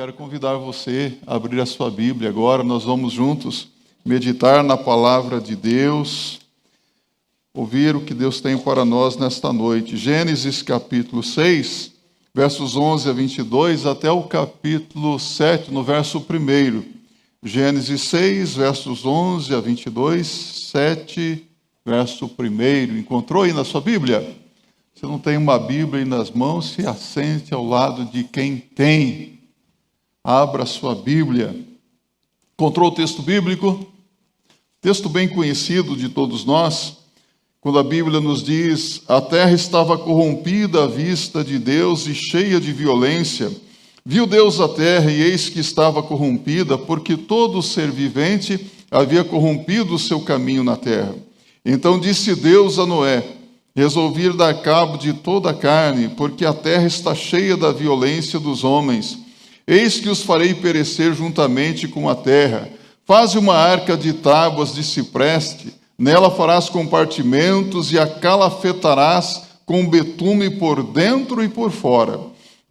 quero convidar você a abrir a sua Bíblia agora. Nós vamos juntos meditar na palavra de Deus, ouvir o que Deus tem para nós nesta noite. Gênesis capítulo 6, versos 11 a 22, até o capítulo 7, no verso 1. Gênesis 6, versos 11 a 22, 7, verso 1. Encontrou aí na sua Bíblia? Se não tem uma Bíblia aí nas mãos, se assente ao lado de quem tem. Abra a sua Bíblia. Encontrou o texto bíblico? Texto bem conhecido de todos nós, quando a Bíblia nos diz: a terra estava corrompida à vista de Deus e cheia de violência. Viu Deus a terra e eis que estava corrompida, porque todo ser vivente havia corrompido o seu caminho na terra. Então disse Deus a Noé: resolvi dar cabo de toda a carne, porque a terra está cheia da violência dos homens. Eis que os farei perecer juntamente com a terra. Faze uma arca de tábuas de cipreste, nela farás compartimentos e a calafetarás com betume por dentro e por fora.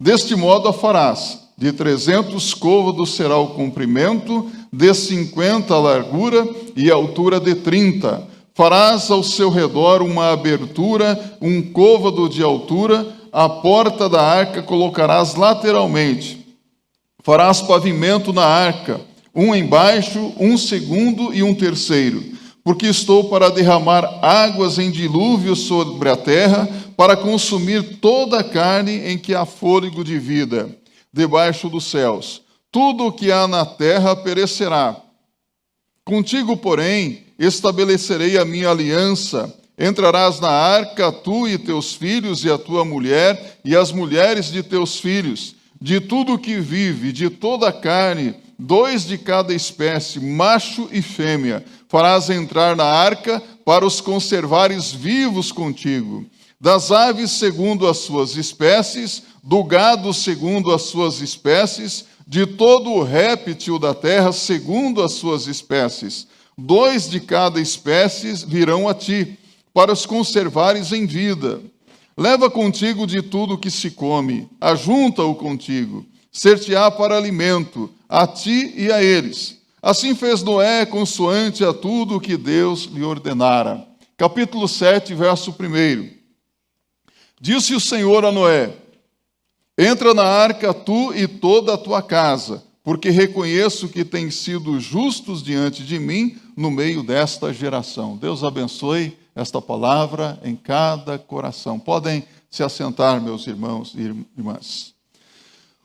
Deste modo a farás. De 300 côvados será o comprimento, de 50 a largura e a altura de 30. Farás ao seu redor uma abertura, um côvado de altura, a porta da arca colocarás lateralmente. Farás pavimento na arca, um embaixo, um segundo e um terceiro, porque estou para derramar águas em dilúvio sobre a terra, para consumir toda a carne em que há fôlego de vida, debaixo dos céus. Tudo o que há na terra perecerá. Contigo, porém, estabelecerei a minha aliança. Entrarás na arca, tu e teus filhos, e a tua mulher, e as mulheres de teus filhos. De tudo que vive, de toda a carne, 2 de cada espécie, macho e fêmea, farás entrar na arca para os conservares vivos contigo. Das aves segundo as suas espécies, do gado segundo as suas espécies, de todo o réptil da terra segundo as suas espécies. 2 de cada espécie virão a ti, para os conservares em vida. Leva contigo de tudo que se come, ajunta-o contigo, ser-te-á para alimento, a ti e a eles. Assim fez Noé, consoante a tudo que Deus lhe ordenara. Capítulo 7, verso 1. Disse o Senhor a Noé: entra na arca tu e toda a tua casa, porque reconheço que tens sido justos diante de mim no meio desta geração. Deus abençoe esta palavra em cada coração. Podem se assentar, meus irmãos e irmãs.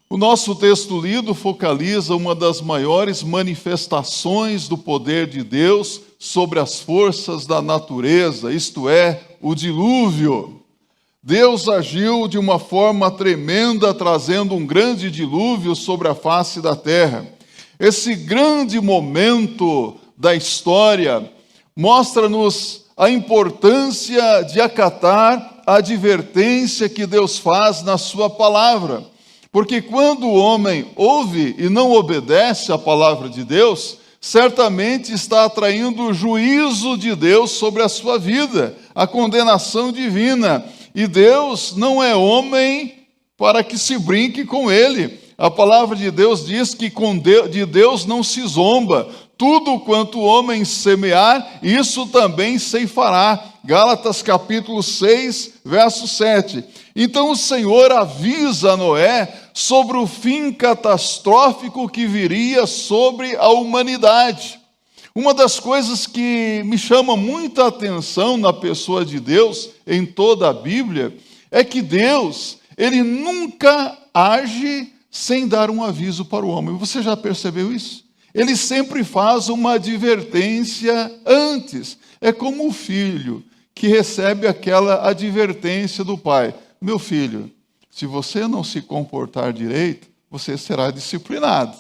O nosso texto lido focaliza uma das maiores manifestações do poder de Deus sobre as forças da natureza, isto é, o dilúvio. Deus agiu de uma forma tremenda, trazendo um grande dilúvio sobre a face da terra. Esse grande momento da história mostra-nos a importância de acatar a advertência que Deus faz na sua palavra. Porque quando o homem ouve e não obedece à palavra de Deus, certamente está atraindo o juízo de Deus sobre a sua vida, a condenação divina. E Deus não é homem para que se brinque com ele. A palavra de Deus diz que de Deus não se zomba. Tudo quanto o homem semear, isso também ceifará. Gálatas capítulo 6, verso 7. Então o Senhor avisa a Noé sobre o fim catastrófico que viria sobre a humanidade. Uma das coisas que me chama muita atenção na pessoa de Deus, em toda a Bíblia, é que Deus, Ele nunca age sem dar um aviso para o homem. Você já percebeu isso? Ele sempre faz uma advertência antes. É como o filho que recebe aquela advertência do pai. Meu filho, se você não se comportar direito, você será disciplinado.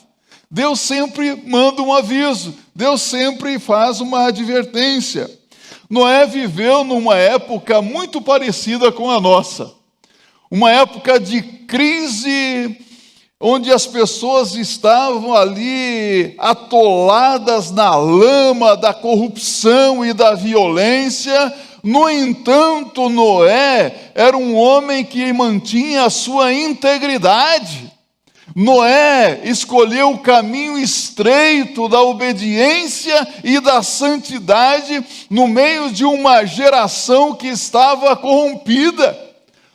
Deus sempre manda um aviso, Deus sempre faz uma advertência. Noé viveu numa época muito parecida com a nossa. Uma época de crise, onde as pessoas estavam ali atoladas na lama da corrupção e da violência. No entanto, Noé era um homem que mantinha a sua integridade. Noé escolheu o caminho estreito da obediência e da santidade no meio de uma geração que estava corrompida.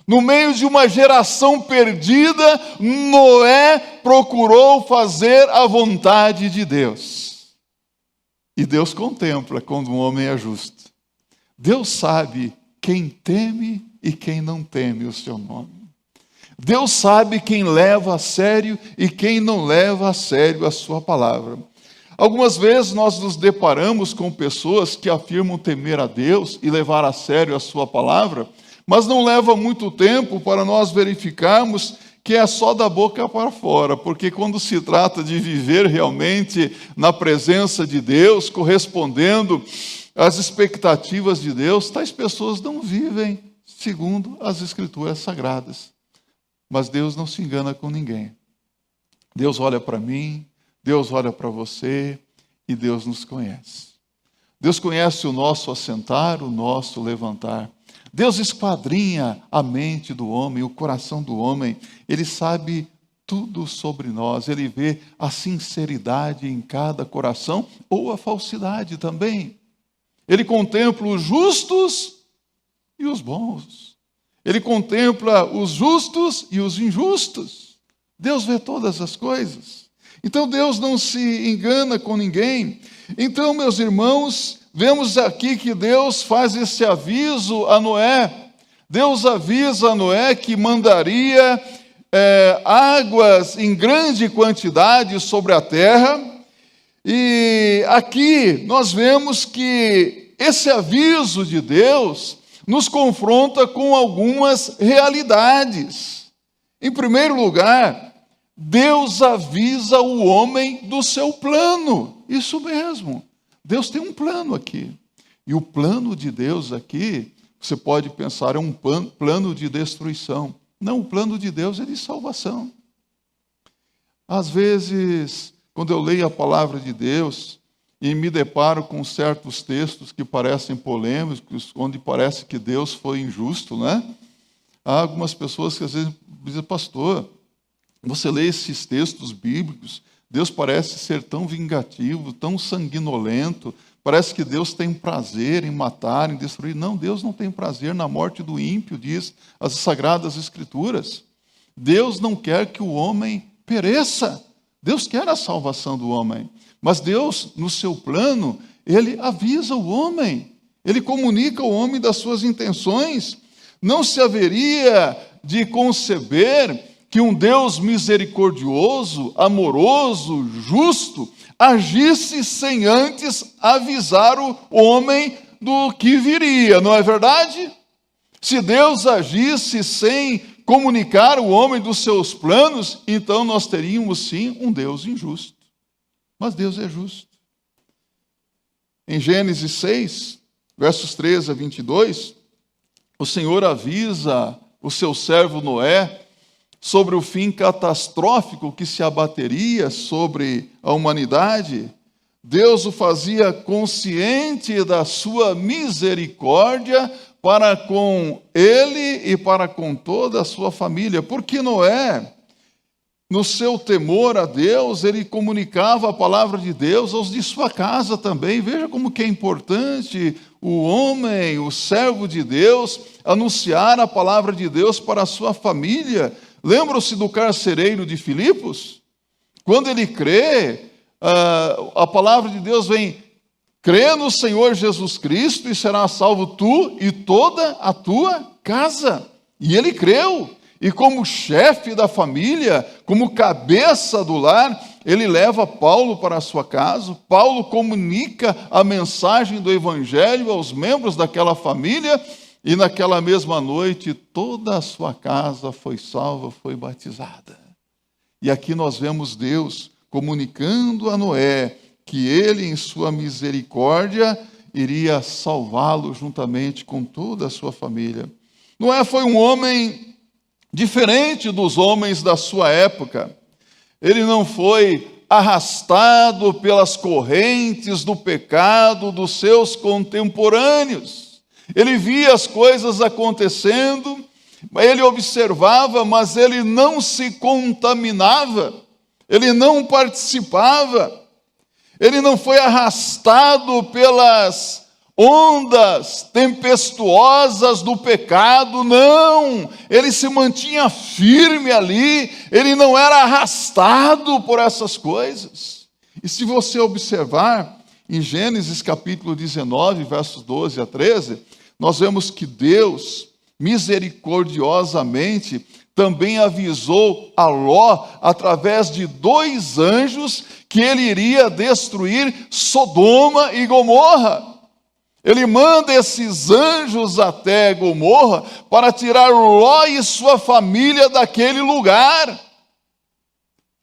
No meio de uma geração perdida, Noé procurou fazer a vontade de Deus. E Deus contempla quando um homem é justo. Deus sabe quem teme e quem não teme o seu nome. Deus sabe quem leva a sério e quem não leva a sério a sua palavra. Algumas vezes nós nos deparamos com pessoas que afirmam temer a Deus e levar a sério a sua palavra, mas não leva muito tempo para nós verificarmos que é só da boca para fora, porque quando se trata de viver realmente na presença de Deus, correspondendo às expectativas de Deus, tais pessoas não vivem segundo as Escrituras Sagradas. Mas Deus não se engana com ninguém. Deus olha para mim, Deus olha para você e Deus nos conhece. Deus conhece o nosso assentar, o nosso levantar. Deus esquadrinha a mente do homem, o coração do homem. Ele sabe tudo sobre nós. Ele vê a sinceridade em cada coração ou a falsidade também. Ele contempla os justos e os bons. Ele contempla os justos e os injustos. Deus vê todas as coisas. Então Deus não se engana com ninguém. Então, meus irmãos, vemos aqui que Deus faz esse aviso a Noé. Deus avisa a Noé que mandaria águas em grande quantidade sobre a terra. E aqui nós vemos que esse aviso de Deus nos confronta com algumas realidades. Em primeiro lugar, Deus avisa o homem do seu plano. Isso mesmo. Deus tem um plano aqui. E o plano de Deus aqui, você pode pensar, é um plano de destruição. Não, o plano de Deus é de salvação. Às vezes, quando eu leio a palavra de Deus e me deparo com certos textos que parecem polêmicos, onde parece que Deus foi injusto, né? Há algumas pessoas que às vezes dizem, pastor, você lê esses textos bíblicos, Deus parece ser tão vingativo, tão sanguinolento, parece que Deus tem prazer em matar, em destruir. Não, Deus não tem prazer na morte do ímpio, diz as Sagradas Escrituras. Deus não quer que o homem pereça. Deus quer a salvação do homem. Mas Deus, no seu plano, Ele avisa o homem. Ele comunica ao homem das suas intenções. Não se haveria de conceber que um Deus misericordioso, amoroso, justo, agisse sem antes avisar o homem do que viria, não é verdade? Se Deus agisse sem comunicar o homem dos seus planos, então nós teríamos sim um Deus injusto. Mas Deus é justo. Em Gênesis 6, versos 13 a 22, o Senhor avisa o seu servo Noé sobre o fim catastrófico que se abateria sobre a humanidade. Deus o fazia consciente da sua misericórdia para com ele e para com toda a sua família. Porque Noé, no seu temor a Deus, ele comunicava a palavra de Deus aos de sua casa também. Veja como que é importante o homem, o servo de Deus, anunciar a palavra de Deus para a sua família. Lembram-se do carcereiro de Filipos? Quando ele crê, a palavra de Deus vem, crê no Senhor Jesus Cristo e será salvo tu e toda a tua casa. E ele creu. E como chefe da família, como cabeça do lar, ele leva Paulo para a sua casa. Paulo comunica a mensagem do Evangelho aos membros daquela família. E naquela mesma noite, toda a sua casa foi salva, foi batizada. E aqui nós vemos Deus comunicando a Noé que ele, em sua misericórdia, iria salvá-lo juntamente com toda a sua família. Noé foi um homem diferente dos homens da sua época. Ele não foi arrastado pelas correntes do pecado dos seus contemporâneos. Ele via as coisas acontecendo, Ele observava, mas ele não se contaminava, ele não participava, ele não foi arrastado pelas ondas tempestuosas do pecado, não, ele se mantinha firme ali, ele não era arrastado por essas coisas. E se você observar, em Gênesis capítulo 19, versos 12 a 13, nós vemos que Deus, misericordiosamente, também avisou a Ló, através de 2 anjos, que ele iria destruir Sodoma e Gomorra. Ele manda esses anjos até Gomorra para tirar Ló e sua família daquele lugar.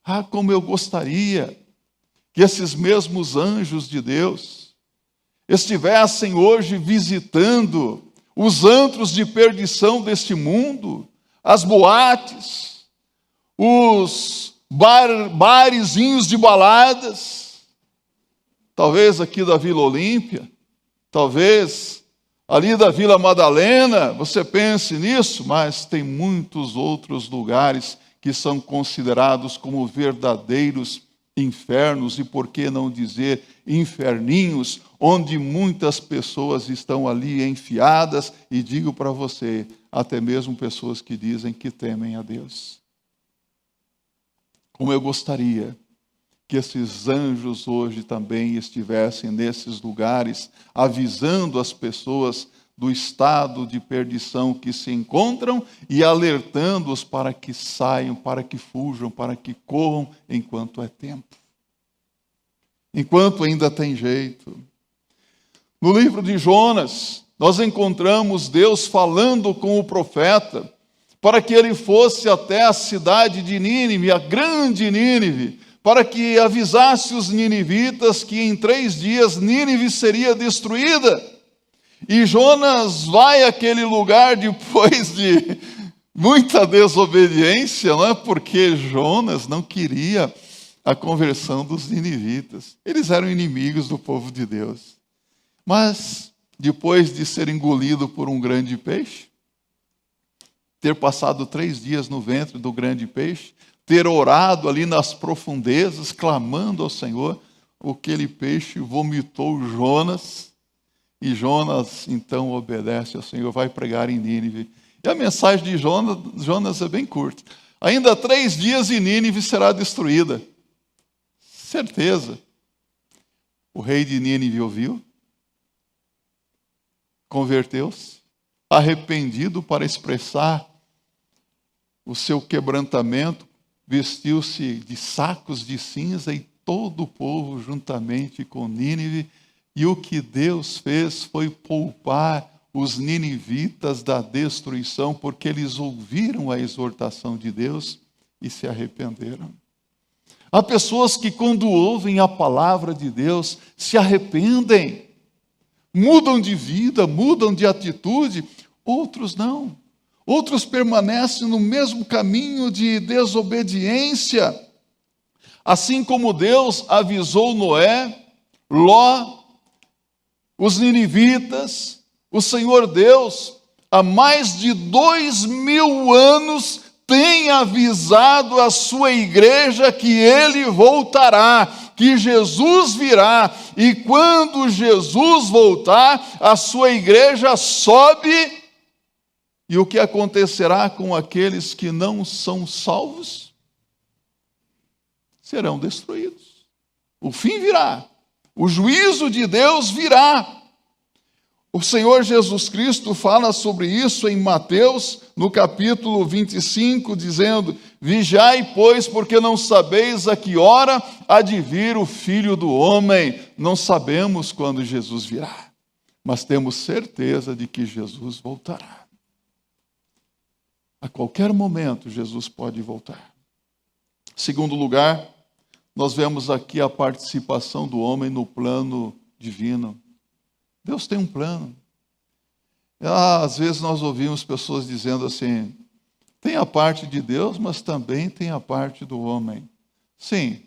Ah, como eu gostaria que esses mesmos anjos de Deus estivessem hoje visitando os antros de perdição deste mundo, as boates, os barezinhos de baladas, talvez aqui da Vila Olímpia, talvez ali da Vila Madalena, você pense nisso, mas tem muitos outros lugares que são considerados como verdadeiros infernos, e por que não dizer inferninhos, onde muitas pessoas estão ali enfiadas, e digo para você, até mesmo pessoas que dizem que temem a Deus. Como eu gostaria que esses anjos hoje também estivessem nesses lugares, avisando as pessoas do estado de perdição que se encontram e alertando-os para que saiam, para que fujam, para que corram enquanto é tempo. Enquanto ainda tem jeito. No livro de Jonas, nós encontramos Deus falando com o profeta para que ele fosse até a cidade de Nínive, a grande Nínive, para que avisasse os ninivitas que em 3 dias Nínive seria destruída. E Jonas vai àquele lugar depois de muita desobediência, não é? Porque Jonas não queria a conversão dos ninivitas. Eles eram inimigos do povo de Deus. Mas, depois de ser engolido por um grande peixe, ter passado 3 dias no ventre do grande peixe, ter orado ali nas profundezas, clamando ao Senhor, aquele peixe vomitou Jonas, e Jonas então obedece ao Senhor, vai pregar em Nínive. E a mensagem de Jonas é bem curta. Ainda 3 dias e Nínive será destruída. Certeza. O rei de Nínive ouviu, converteu-se, arrependido para expressar o seu quebrantamento, vestiu-se de sacos de cinza, e todo o povo juntamente com Nínive. E o que Deus fez foi poupar os ninivitas da destruição, porque eles ouviram a exortação de Deus e se arrependeram. Há pessoas que, quando ouvem a palavra de Deus, se arrependem, mudam de vida, mudam de atitude. Outros não. Outros permanecem no mesmo caminho de desobediência. Assim como Deus avisou Noé, Ló, os ninivitas, o Senhor Deus, há mais de 2000 anos, tem avisado a sua igreja que ele voltará, que Jesus virá, e quando Jesus voltar, a sua igreja sobe, e o que acontecerá com aqueles que não são salvos? Serão destruídos. O fim virá. O juízo de Deus virá. O Senhor Jesus Cristo fala sobre isso em Mateus, no capítulo 25, dizendo: vigiai, pois, porque não sabeis a que hora há de vir o Filho do Homem. Não sabemos quando Jesus virá, mas temos certeza de que Jesus voltará. A qualquer momento, Jesus pode voltar. Segundo lugar, nós vemos aqui a participação do homem no plano divino. Deus tem um plano. Às vezes nós ouvimos pessoas dizendo assim: tem a parte de Deus, mas também tem a parte do homem. Sim,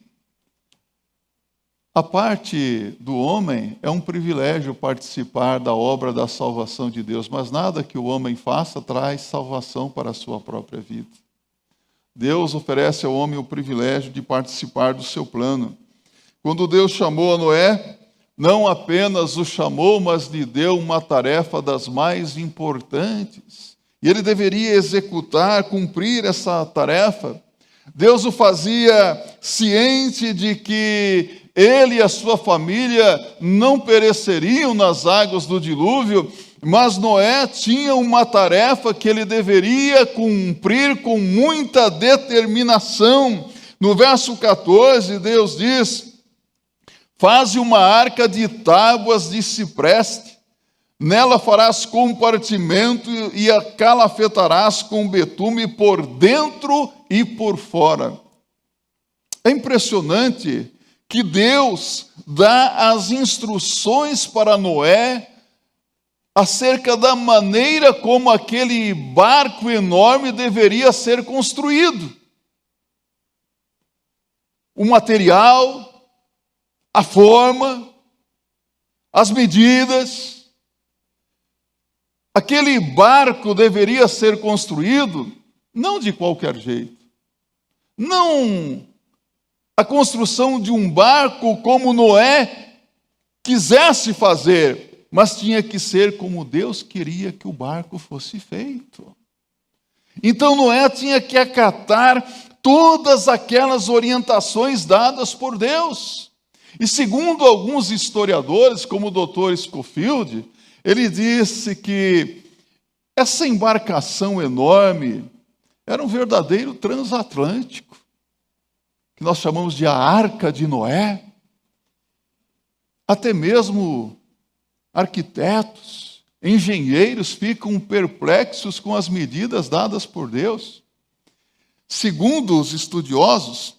A parte do homem é um privilégio participar da obra da salvação de Deus, mas nada que o homem faça traz salvação para a sua própria vida. Deus oferece ao homem o privilégio de participar do seu plano. Quando Deus chamou a Noé, não apenas o chamou, mas lhe deu uma tarefa das mais importantes. E ele deveria executar, cumprir essa tarefa. Deus o fazia ciente de que ele e a sua família não pereceriam nas águas do dilúvio, mas Noé tinha uma tarefa que ele deveria cumprir com muita determinação. No verso 14, Deus diz: faze uma arca de tábuas de cipreste, nela farás compartimento e a calafetarás com betume por dentro e por fora. É impressionante que Deus dá as instruções para Noé acerca da maneira como aquele barco enorme deveria ser construído. O material, a forma, as medidas. Aquele barco deveria ser construído não de qualquer jeito. Não a construção de um barco como Noé quisesse fazer, mas tinha que ser como Deus queria que o barco fosse feito. Então Noé tinha que acatar todas aquelas orientações dadas por Deus. E segundo alguns historiadores, como o Dr. Scofield, ele disse que essa embarcação enorme era um verdadeiro transatlântico, que nós chamamos de a Arca de Noé. Até mesmo arquitetos, engenheiros ficam perplexos com as medidas dadas por Deus. Segundo os estudiosos,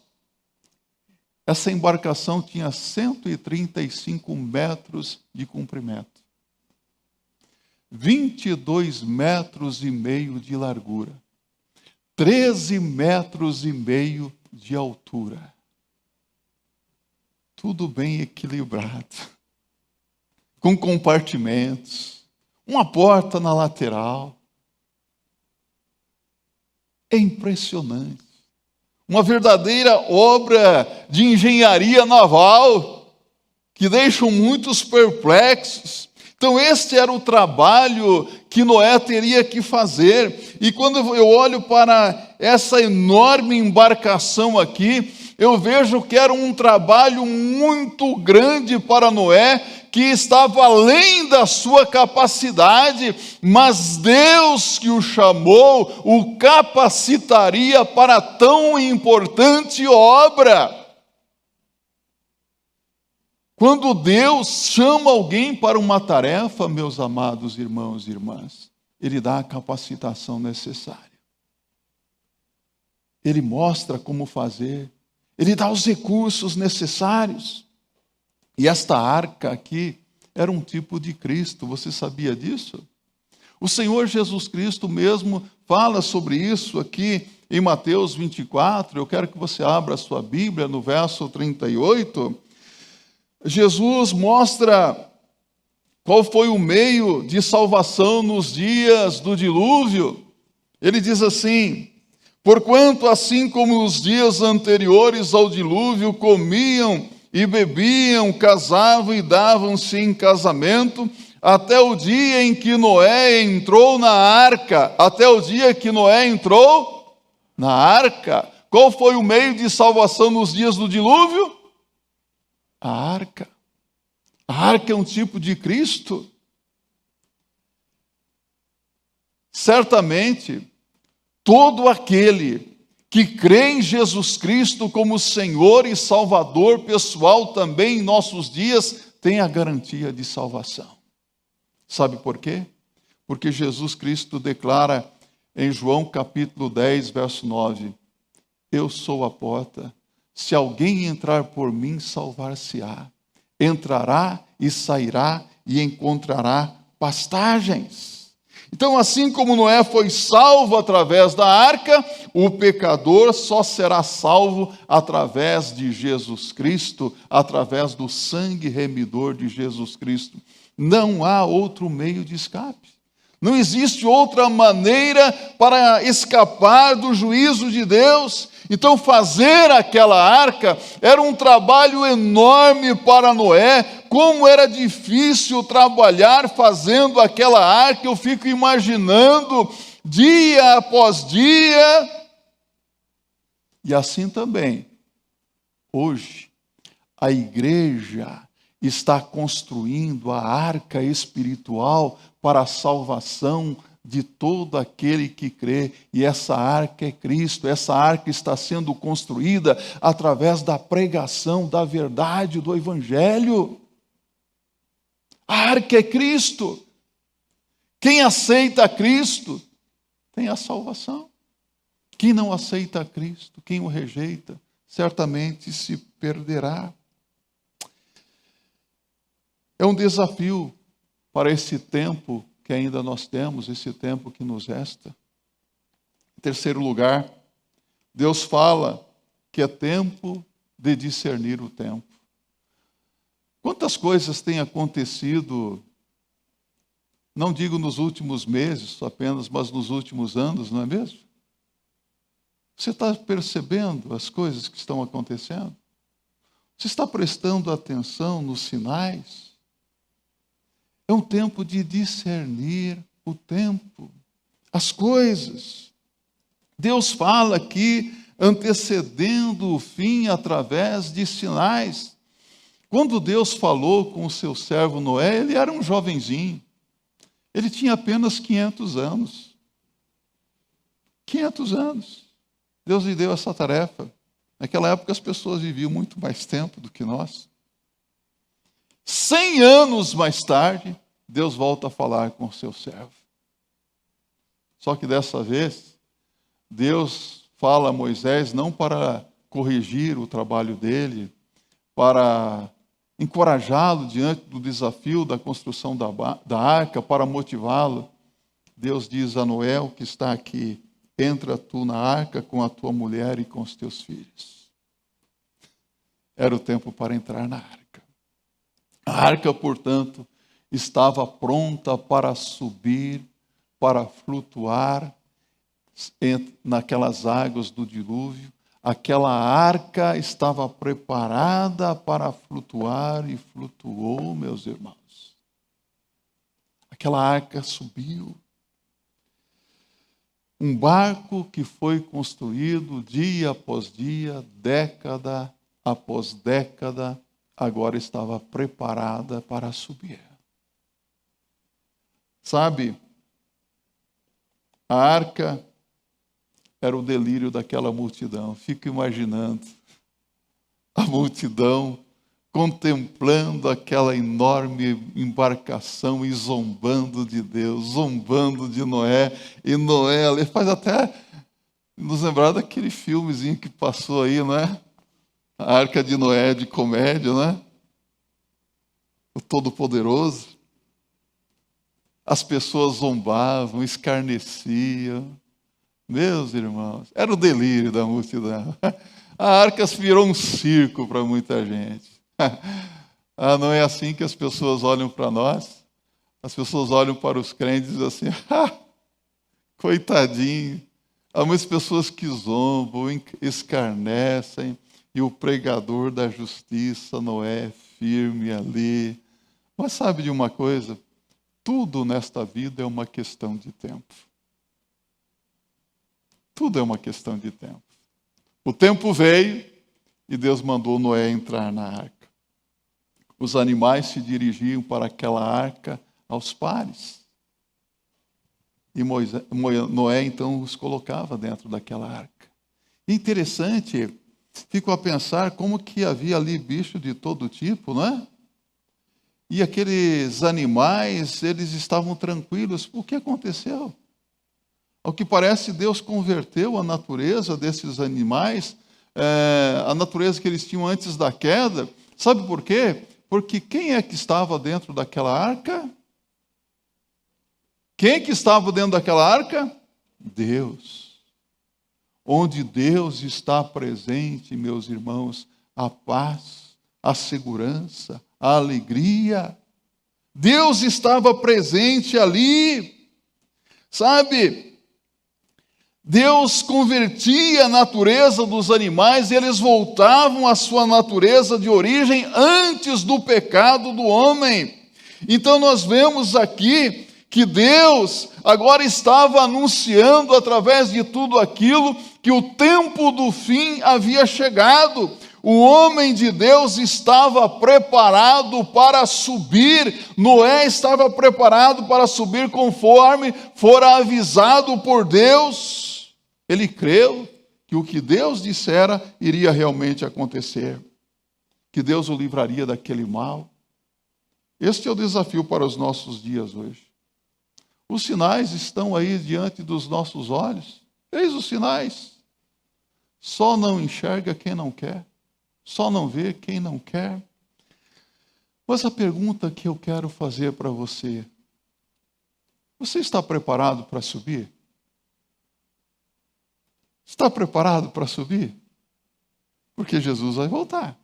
essa embarcação tinha 135 metros de comprimento, 22 metros e meio de largura, 13 metros e meio de altura. Tudo bem equilibrado, com compartimentos, uma porta na lateral. É impressionante. Uma verdadeira obra de engenharia naval que deixam muitos perplexos. Então, este era o trabalho que Noé teria que fazer. E quando eu olho para essa enorme embarcação aqui, eu vejo que era um trabalho muito grande para Noé, que estava além da sua capacidade, mas Deus que o chamou, o capacitaria para tão importante obra. Quando Deus chama alguém para uma tarefa, meus amados irmãos e irmãs, Ele dá a capacitação necessária. Ele mostra como fazer, Ele dá os recursos necessários. E esta arca aqui era um tipo de Cristo, você sabia disso? O Senhor Jesus Cristo mesmo fala sobre isso aqui em Mateus 24, eu quero que você abra a sua Bíblia no verso 38, Jesus mostra qual foi o meio de salvação nos dias do dilúvio. Ele diz assim: porquanto assim como nos dias anteriores ao dilúvio comiam e bebiam, casavam e davam-se em casamento, até o dia em que Noé entrou na arca. Até o dia que Noé entrou na arca. Qual foi o meio de salvação nos dias do dilúvio? A arca. A arca é um tipo de Cristo. Certamente, todo aquele que crê em Jesus Cristo como Senhor e Salvador pessoal também em nossos dias tem a garantia de salvação. Sabe por quê? Porque Jesus Cristo declara em João capítulo 10, verso 9, eu sou a porta. Se alguém entrar por mim, salvar-se-á. Entrará e sairá e encontrará pastagens. Então, assim como Noé foi salvo através da arca, o pecador só será salvo através de Jesus Cristo, através do sangue remidor de Jesus Cristo. Não há outro meio de escape. Não existe outra maneira para escapar do juízo de Deus. Então, fazer aquela arca era um trabalho enorme para Noé. Como era difícil trabalhar fazendo aquela arca, eu fico imaginando dia após dia. E assim também, hoje, a igreja está construindo a arca espiritual para a salvação de todo aquele que crê, e essa arca é Cristo. Essa arca está sendo construída através da pregação da verdade do Evangelho. A arca é Cristo. Quem aceita Cristo tem a salvação. Quem não aceita Cristo, quem o rejeita, certamente se perderá. É um desafio para esse tempo que ainda nós temos, esse tempo que nos resta. Em terceiro lugar, Deus fala que é tempo de discernir o tempo. Quantas coisas têm acontecido, não digo nos últimos meses apenas, mas nos últimos anos, não é mesmo? Você está percebendo as coisas que estão acontecendo? Você está prestando atenção nos sinais? É um tempo de discernir o tempo, as coisas. Deus fala aqui, antecedendo o fim através de sinais. Quando Deus falou com o seu servo Noé, ele era um jovenzinho. Ele tinha apenas 500 anos. 500 anos. Deus lhe deu essa tarefa. Naquela época as pessoas viviam muito mais tempo do que nós. 100 anos mais tarde, Deus volta a falar com o seu servo. Só que dessa vez, Deus fala a Moisés não para corrigir o trabalho dele, para encorajá-lo diante do desafio da construção da arca, para motivá-lo. Deus diz a Noé, que está aqui: entra tu na arca com a tua mulher e com os teus filhos. Era o tempo para entrar na arca. A arca, portanto, estava pronta para subir, para flutuar naquelas águas do dilúvio. Aquela arca estava preparada para flutuar e flutuou, meus irmãos. Aquela arca subiu. Um barco que foi construído dia após dia, década após década, agora estava preparada para subir. Sabe, a arca era o delírio daquela multidão. Fico imaginando a multidão contemplando aquela enorme embarcação e zombando de Deus, zombando de Noé. E Noé ali faz até nos lembrar daquele filmezinho que passou aí, não é? A Arca de Noé, de comédia, né? O Todo-Poderoso. As pessoas zombavam, escarneciam. Meus irmãos, era o delírio da multidão. A arca virou um circo para muita gente. Não é assim que as pessoas olham para nós? As pessoas olham para os crentes e dizem assim: coitadinho. Há muitas pessoas que zombam, escarnecem, e o pregador da justiça, Noé, firme ali. Mas sabe de uma coisa? Tudo nesta vida é uma questão de tempo. Tudo é uma questão de tempo. O tempo veio e Deus mandou Noé entrar na arca. Os animais se dirigiam para aquela arca aos pares. E Noé então os colocava dentro daquela arca. Interessante, fico a pensar como que havia ali bicho de todo tipo, não é? E aqueles animais, eles estavam tranquilos. O que aconteceu? Ao que parece, Deus converteu a natureza desses animais, a natureza que eles tinham antes da queda. Sabe por quê? Porque quem é que estava dentro daquela arca? Quem que estava dentro daquela arca? Deus. Onde Deus está presente, meus irmãos, a paz, a segurança, a alegria. Deus estava presente ali. Sabe, Deus convertia a natureza dos animais e eles voltavam à sua natureza de origem antes do pecado do homem. Então nós vemos aqui que Deus agora estava anunciando através de tudo aquilo que o tempo do fim havia chegado. O homem de Deus estava preparado para subir, Noé estava preparado para subir conforme fora avisado por Deus. Ele creu que o que Deus dissera iria realmente acontecer, que Deus o livraria daquele mal. Este é o desafio para os nossos dias hoje. Os sinais estão aí diante dos nossos olhos. Eis os sinais. Só não enxerga quem não quer. Só não vê quem não quer. Mas a pergunta que eu quero fazer para você: você está preparado para subir? Está preparado para subir? Porque Jesus vai voltar.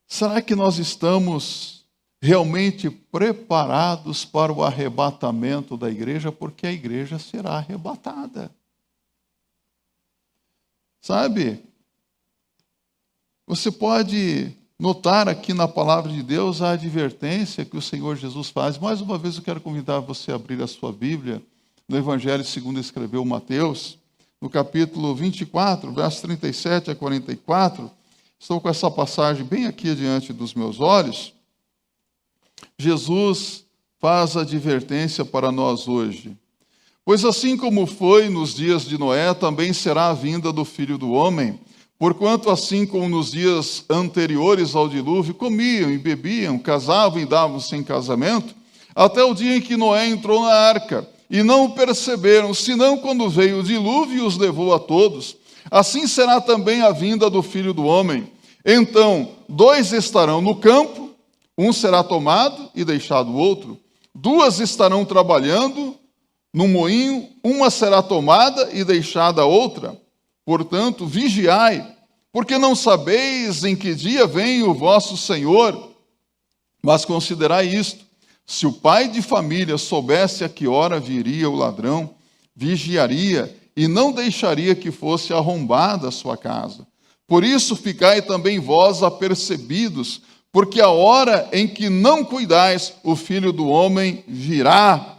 Será que nós estamos realmente preparados para o arrebatamento da igreja? Porque a igreja será arrebatada. Sabe, você pode notar aqui na palavra de Deus a advertência que o Senhor Jesus faz. Mais uma vez eu quero convidar você a abrir a sua Bíblia no Evangelho segundo escreveu Mateus, no capítulo 24, versos 37 a 44. Estou com essa passagem bem aqui diante dos meus olhos. Jesus faz a advertência para nós hoje. Pois assim como foi nos dias de Noé, também será a vinda do Filho do Homem. Porquanto assim como nos dias anteriores ao dilúvio, comiam e bebiam, casavam e davam-se em casamento, até o dia em que Noé entrou na arca, e não o perceberam, senão quando veio o dilúvio e os levou a todos. Assim será também a vinda do Filho do Homem. Então, 2 estarão no campo, um será tomado e deixado o outro. 2 estarão trabalhando no moinho, uma será tomada e deixada a outra. Portanto, vigiai, porque não sabeis em que dia vem o vosso Senhor. Mas considerai isto: se o pai de família soubesse a que hora viria o ladrão, vigiaria e não deixaria que fosse arrombada a sua casa. Por isso ficai também vós apercebidos, porque a hora em que não cuidais, o Filho do Homem virá.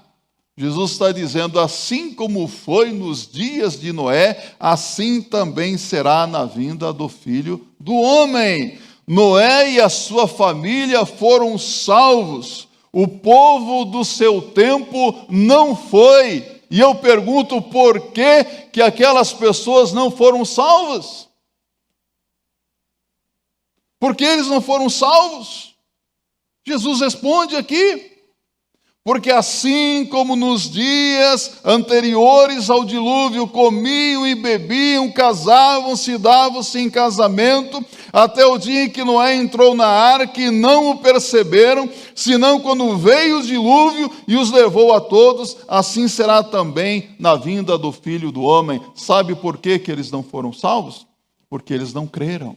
Jesus está dizendo, assim como foi nos dias de Noé, assim também será na vinda do Filho do Homem. Noé e a sua família foram salvos. O povo do seu tempo não foi. E eu pergunto, por que aquelas pessoas não foram salvas? Por que eles não foram salvos? Jesus responde aqui: porque assim como nos dias anteriores ao dilúvio comiam e bebiam, casavam-se e davam-se em casamento, até o dia em que Noé entrou na arca e não o perceberam, senão quando veio o dilúvio e os levou a todos, assim será também na vinda do Filho do Homem. Sabe por que eles não foram salvos? Porque eles não creram.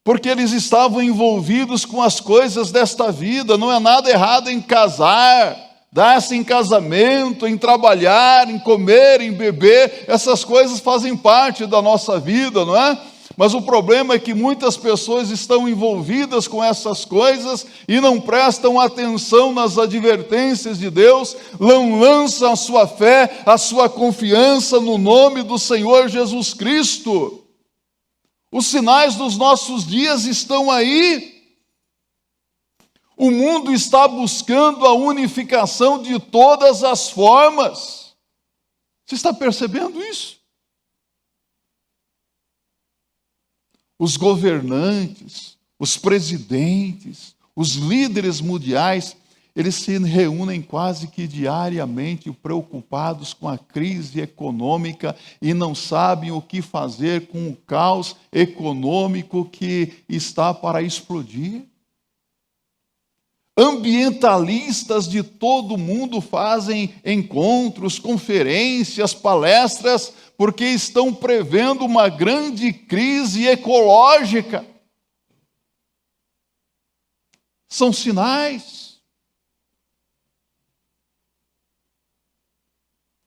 Porque eles estavam envolvidos com as coisas desta vida. Não é nada errado em casar, dar-se em casamento, em trabalhar, em comer, em beber. Essas coisas fazem parte da nossa vida, não é? Mas o problema é que muitas pessoas estão envolvidas com essas coisas e não prestam atenção nas advertências de Deus, não lançam a sua fé, a sua confiança no nome do Senhor Jesus Cristo. Os sinais dos nossos dias estão aí. O mundo está buscando a unificação de todas as formas. Você está percebendo isso? Os governantes, os presidentes, os líderes mundiais, eles se reúnem quase que diariamente preocupados com a crise econômica e não sabem o que fazer com o caos econômico que está para explodir. Ambientalistas de todo mundo fazem encontros, conferências, palestras, porque estão prevendo uma grande crise ecológica. São sinais.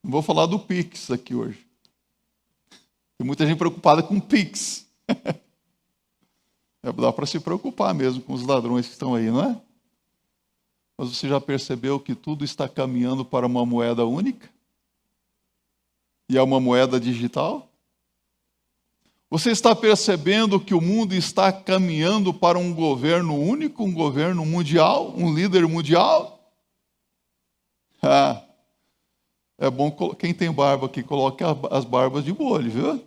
Não vou falar do Pix aqui hoje. Tem muita gente preocupada com o Pix. Dá para se preocupar mesmo com os ladrões que estão aí, não é? Mas você já percebeu que tudo está caminhando para uma moeda única? E é uma moeda digital? Você está percebendo que o mundo está caminhando para um governo único, um governo mundial, um líder mundial? É bom, quem tem barba aqui, coloque as barbas de molho, viu?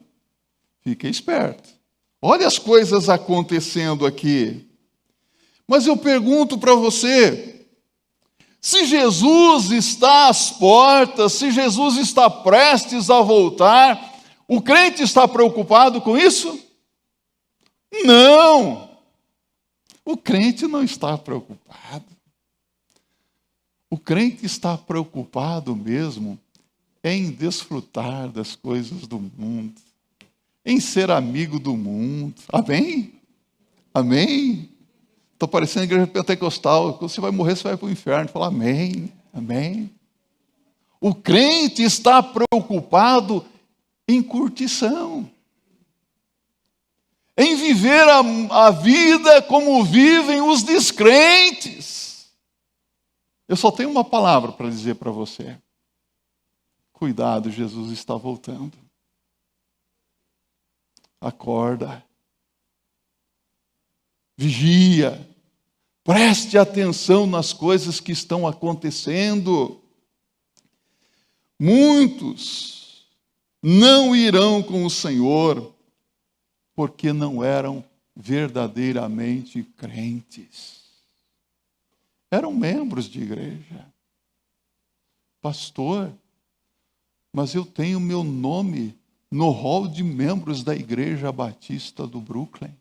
Fique esperto. Olha as coisas acontecendo aqui. Mas eu pergunto para você, se Jesus está às portas, se Jesus está prestes a voltar, o crente está preocupado com isso? Não! O crente não está preocupado. O crente está preocupado mesmo em desfrutar das coisas do mundo, em ser amigo do mundo. Amém? Amém? Estou parecendo igreja pentecostal. Quando você vai morrer, você vai para o inferno. Fala amém, amém. O crente está preocupado em curtição, em viver a vida como vivem os descrentes. Eu só tenho uma palavra para dizer para você. Cuidado, Jesus está voltando. Acorda. Vigia. Preste atenção nas coisas que estão acontecendo. Muitos não irão com o Senhor, porque não eram verdadeiramente crentes. Eram membros de igreja. Pastor, mas eu tenho meu nome no hall de membros da Igreja Batista do Brooklyn.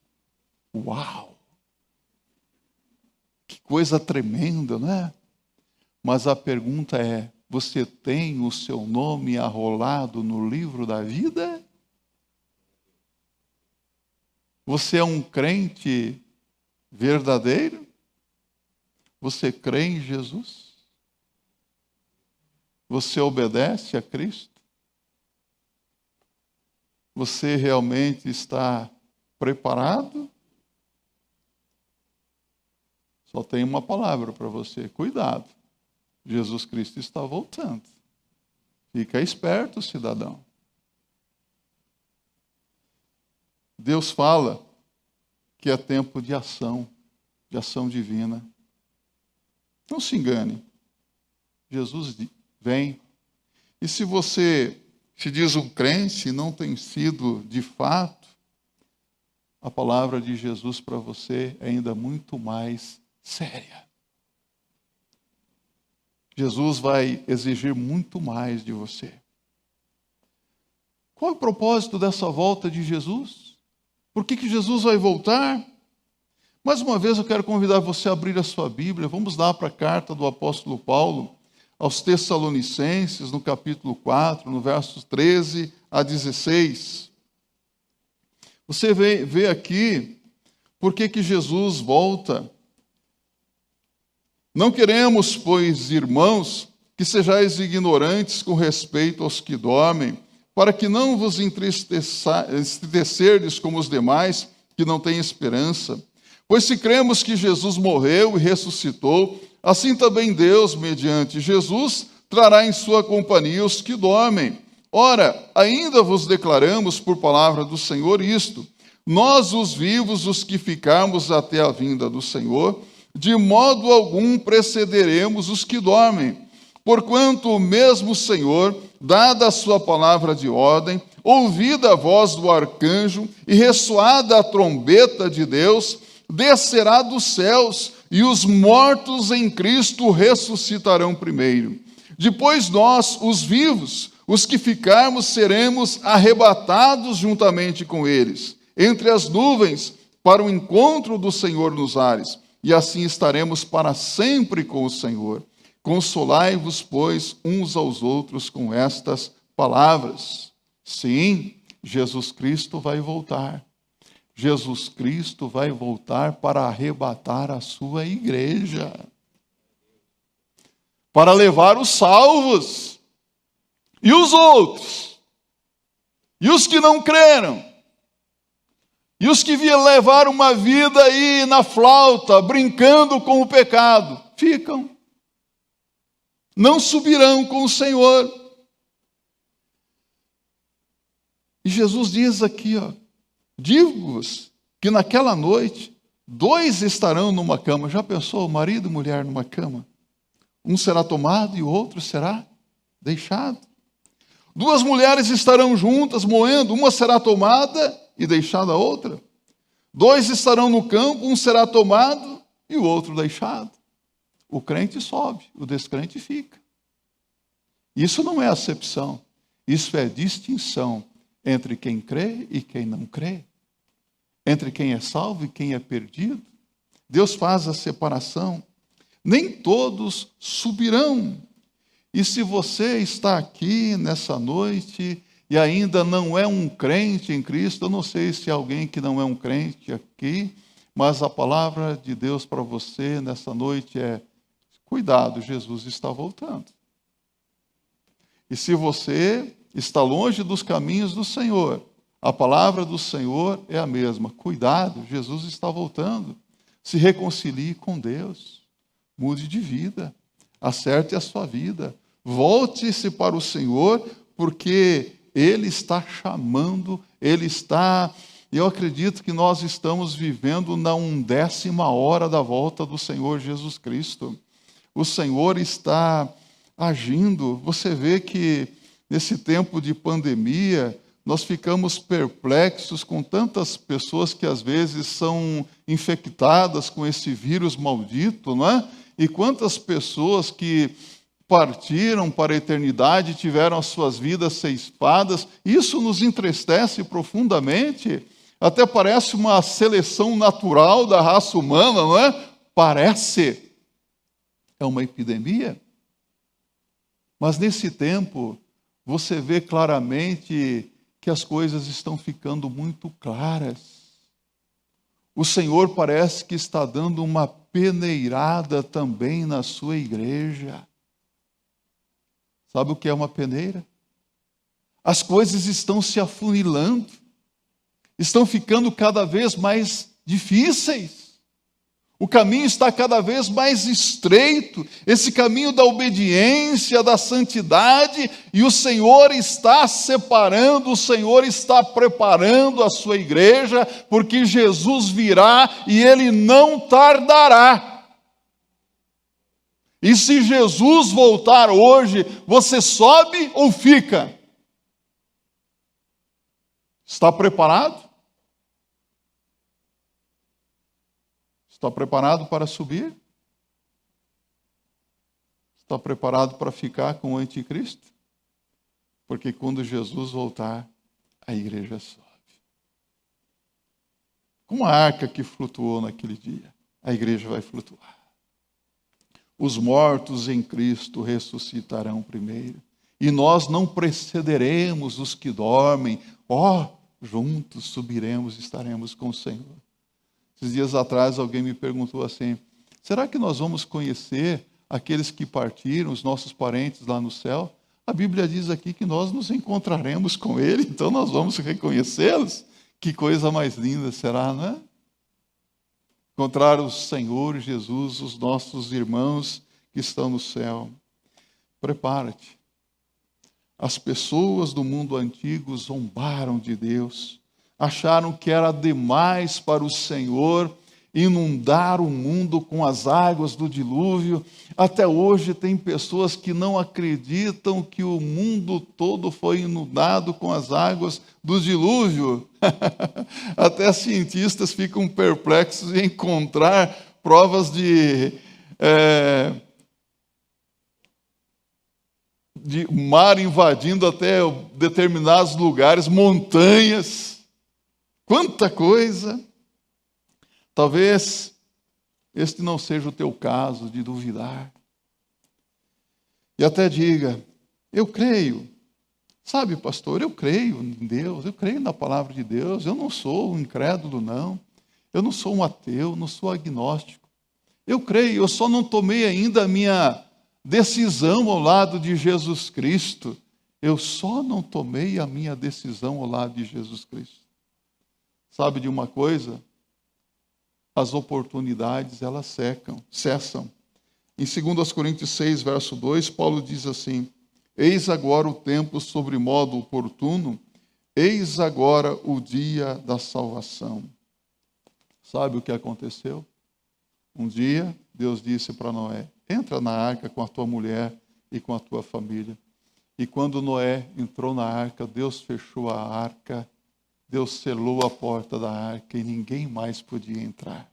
Uau! Que coisa tremenda, não é? Mas a pergunta é, você tem o seu nome arrolado no livro da vida? Você é um crente verdadeiro? Você crê em Jesus? Você obedece a Cristo? Você realmente está preparado? Só tem uma palavra para você: cuidado. Jesus Cristo está voltando. Fica esperto, cidadão. Deus fala que é tempo de ação divina. Não se engane. Jesus vem. E se você se diz um crente e não tem sido de fato, a palavra de Jesus para você é ainda muito mais séria. Jesus vai exigir muito mais de você. Qual é o propósito dessa volta de Jesus? Por que Jesus vai voltar? Mais uma vez eu quero convidar você a abrir a sua Bíblia. Vamos lá para a carta do apóstolo Paulo aos Tessalonicenses, no capítulo 4, no versos 13 a 16. Você vê aqui por que Jesus volta. Não queremos, pois, irmãos, que sejais ignorantes com respeito aos que dormem, para que não vos entristecerdes como os demais, que não têm esperança. Pois se cremos que Jesus morreu e ressuscitou, assim também Deus, mediante Jesus, trará em sua companhia os que dormem. Ora, ainda vos declaramos por palavra do Senhor isto: nós, os vivos, os que ficarmos até a vinda do Senhor, de modo algum precederemos os que dormem. Porquanto o mesmo Senhor, dada a sua palavra de ordem, ouvida a voz do arcanjo e ressoada a trombeta de Deus, descerá dos céus, e os mortos em Cristo ressuscitarão primeiro. Depois nós, os vivos, os que ficarmos, seremos arrebatados juntamente com eles, entre as nuvens, para o encontro do Senhor nos ares. e assim estaremos para sempre com o Senhor. Consolai-vos, pois, uns aos outros com estas palavras. Sim, Jesus Cristo vai voltar. Jesus Cristo vai voltar para arrebatar a sua igreja, para levar os salvos e os outros, e os que não creram, e os que levaram uma vida aí na flauta, brincando com o pecado, ficam. Não subirão com o Senhor. E Jesus diz aqui, digo-vos que naquela noite, 2 estarão numa cama. Já pensou, marido e mulher numa cama? Um será tomado e o outro será deixado. 2 mulheres estarão juntas, moendo, uma será tomada e deixada a outra. 2 estarão no campo, um será tomado e o outro deixado. O crente sobe, o descrente fica. Isso não é acepção, isso é distinção entre quem crê e quem não crê, entre quem é salvo e quem é perdido. Deus faz a separação. Nem todos subirão. E se você está aqui nessa noite e ainda não é um crente em Cristo, eu não sei se há alguém que não é um crente aqui, mas a palavra de Deus para você nessa noite é: cuidado, Jesus está voltando. E se você está longe dos caminhos do Senhor, a palavra do Senhor é a mesma. Cuidado, Jesus está voltando. Se reconcilie com Deus. Mude de vida. Acerte a sua vida. Volte-se para o Senhor, porque Ele está chamando, Ele está... Eu acredito que nós estamos vivendo na 1ª hora da volta do Senhor Jesus Cristo. O Senhor está agindo. Você vê que nesse tempo de pandemia, nós ficamos perplexos com tantas pessoas que às vezes são infectadas com esse vírus maldito, não é? E quantas pessoas que partiram para a eternidade, tiveram as suas vidas ceifadas. Isso nos entristece profundamente. Até parece uma seleção natural da raça humana, não é? Parece. É uma epidemia. Mas nesse tempo, você vê claramente que as coisas estão ficando muito claras. O Senhor parece que está dando uma peneirada também na sua igreja. Sabe o que é uma peneira? As coisas estão se afunilando, estão ficando cada vez mais difíceis. O caminho está cada vez mais estreito, esse caminho da obediência, da santidade, e o Senhor está separando, o Senhor está preparando a sua igreja, porque Jesus virá e Ele não tardará. E se Jesus voltar hoje, você sobe ou fica? Está preparado? Está preparado para subir? Está preparado para ficar com o anticristo? Porque quando Jesus voltar, a igreja sobe. Como a arca que flutuou naquele dia, a igreja vai flutuar. Os mortos em Cristo ressuscitarão primeiro. E nós não precederemos os que dormem. Juntos subiremos e estaremos com o Senhor. Esses dias atrás alguém me perguntou assim: será que nós vamos conhecer aqueles que partiram, os nossos parentes lá no céu? A Bíblia diz aqui que nós nos encontraremos com Ele, então nós vamos reconhecê-los. Que coisa mais linda será, não é? Encontrar o Senhor Jesus, os nossos irmãos que estão no céu. Prepara-te. As pessoas do mundo antigo zombaram de Deus. Acharam que era demais para o Senhor inundar o mundo com as águas do dilúvio. Até hoje tem pessoas que não acreditam que o mundo todo foi inundado com as águas do dilúvio. Até cientistas ficam perplexos em encontrar provas de mar invadindo até determinados lugares, montanhas. Quanta coisa! Talvez este não seja o teu caso de duvidar. E até diga, eu creio. Sabe, pastor, eu creio em Deus, eu creio na palavra de Deus, eu não sou um incrédulo, não. Eu não sou um ateu, não sou agnóstico. Eu creio, eu só não tomei ainda a minha decisão ao lado de Jesus Cristo. Eu só não tomei a minha decisão ao lado de Jesus Cristo. Sabe de uma coisa? As oportunidades, elas cessam. Em 2 Coríntios 6, verso 2, Paulo diz assim, eis agora o tempo sobre modo oportuno, eis agora o dia da salvação. Sabe o que aconteceu? Um dia, Deus disse para Noé, entra na arca com a tua mulher e com a tua família. E quando Noé entrou na arca, Deus fechou a arca, Deus selou a porta da arca e ninguém mais podia entrar.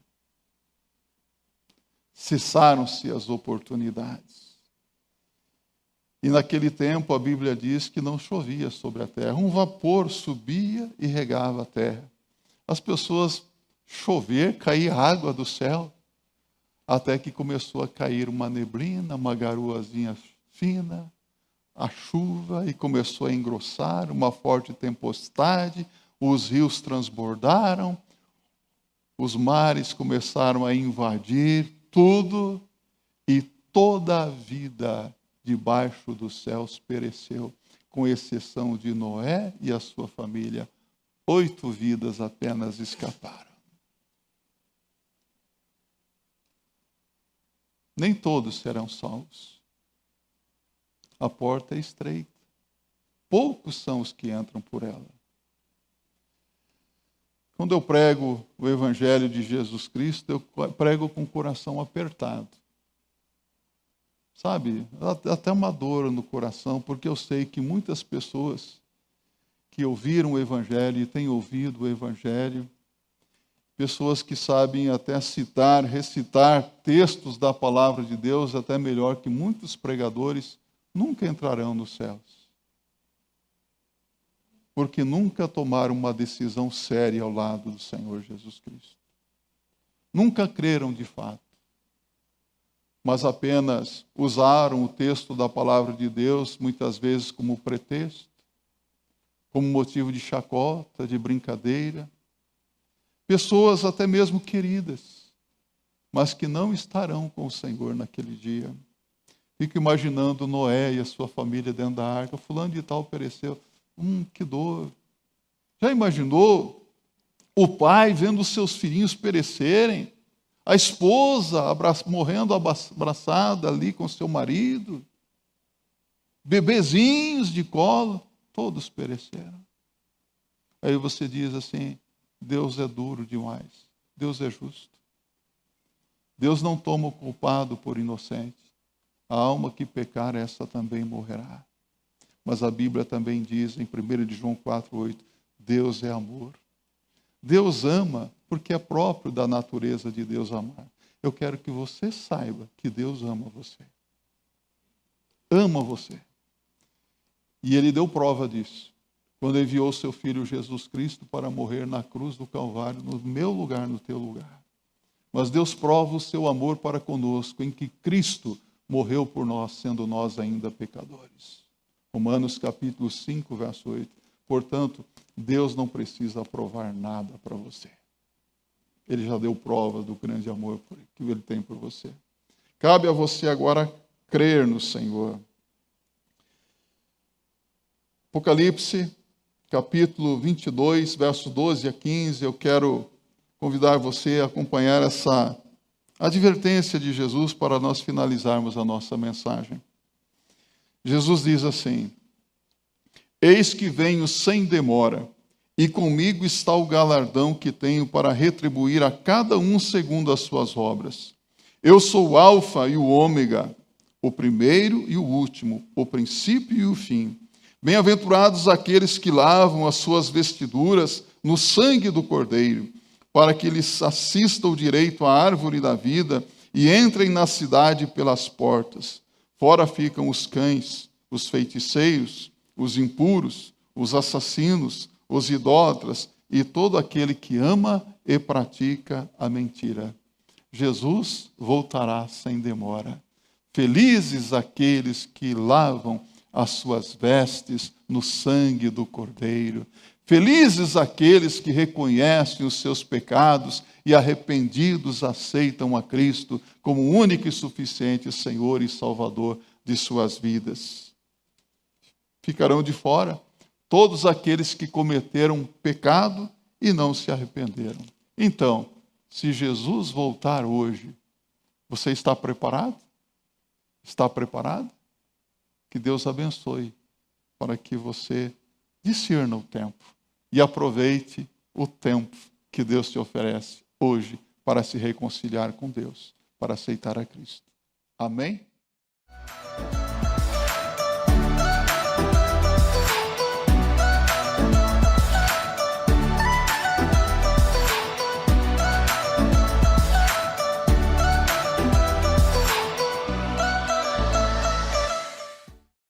Cessaram-se as oportunidades. E naquele tempo a Bíblia diz que não chovia sobre a terra. Um vapor subia e regava a terra. As pessoas chover, cair água do céu, até que começou a cair uma neblina, uma garoazinha fina, a chuva, e começou a engrossar, uma forte tempestade, os rios transbordaram, os mares começaram a invadir tudo, e toda a vida debaixo dos céus pereceu, com exceção de Noé e a sua família. 8 vidas apenas escaparam. Nem todos serão salvos. A porta é estreita. Poucos são os que entram por ela. Quando eu prego o Evangelho de Jesus Cristo, eu prego com o coração apertado. Sabe, até uma dor no coração, porque eu sei que muitas pessoas que ouviram o Evangelho e têm ouvido o Evangelho, pessoas que sabem até citar, recitar textos da palavra de Deus, até melhor que muitos pregadores, nunca entrarão nos céus. Porque nunca tomaram uma decisão séria ao lado do Senhor Jesus Cristo. Nunca creram de fato, mas apenas usaram o texto da palavra de Deus, muitas vezes como pretexto, como motivo de chacota, de brincadeira. Pessoas até mesmo queridas, mas que não estarão com o Senhor naquele dia. Fico imaginando Noé e a sua família dentro da arca, fulano de tal pereceu. Que dor. Já imaginou o pai vendo os seus filhinhos perecerem? A esposa morrendo abraçada ali com seu marido? Bebezinhos de colo, todos pereceram. Aí você diz assim, Deus é duro demais. Deus é justo. Deus não toma o culpado por inocente. A alma que pecar, essa também morrerá. Mas a Bíblia também diz, em 1 João 4,8, Deus é amor. Deus ama, porque é próprio da natureza de Deus amar. Eu quero que você saiba que Deus ama você. Ama você. E Ele deu prova disso, quando enviou seu Filho Jesus Cristo para morrer na cruz do Calvário, no meu lugar, no teu lugar. Mas Deus prova o seu amor para conosco, em que Cristo morreu por nós, sendo nós ainda pecadores. Romanos capítulo 5, verso 8. Portanto, Deus não precisa provar nada para você. Ele já deu prova do grande amor que Ele tem por você. Cabe a você agora crer no Senhor. Apocalipse, capítulo 22, verso 12 a 15. Eu quero convidar você a acompanhar essa advertência de Jesus para nós finalizarmos a nossa mensagem. Jesus diz assim, eis que venho sem demora, e comigo está o galardão que tenho para retribuir a cada um segundo as suas obras. Eu sou o Alfa e o Ômega, o primeiro e o último, o princípio e o fim. Bem-aventurados aqueles que lavam as suas vestiduras no sangue do Cordeiro, para que lhes assista o direito à árvore da vida e entrem na cidade pelas portas. Fora ficam os cães, os feiticeiros, os impuros, os assassinos, os idólatras e todo aquele que ama e pratica a mentira. Jesus voltará sem demora. Felizes aqueles que lavam as suas vestes no sangue do Cordeiro. Felizes aqueles que reconhecem os seus pecados e arrependidos aceitam a Cristo como único e suficiente Senhor e Salvador de suas vidas. Ficarão de fora todos aqueles que cometeram pecado e não se arrependeram. Então, se Jesus voltar hoje, você está preparado? Está preparado? Que Deus abençoe para que você discirna o tempo e aproveite o tempo que Deus te oferece hoje para se reconciliar com Deus, para aceitar a Cristo. Amém?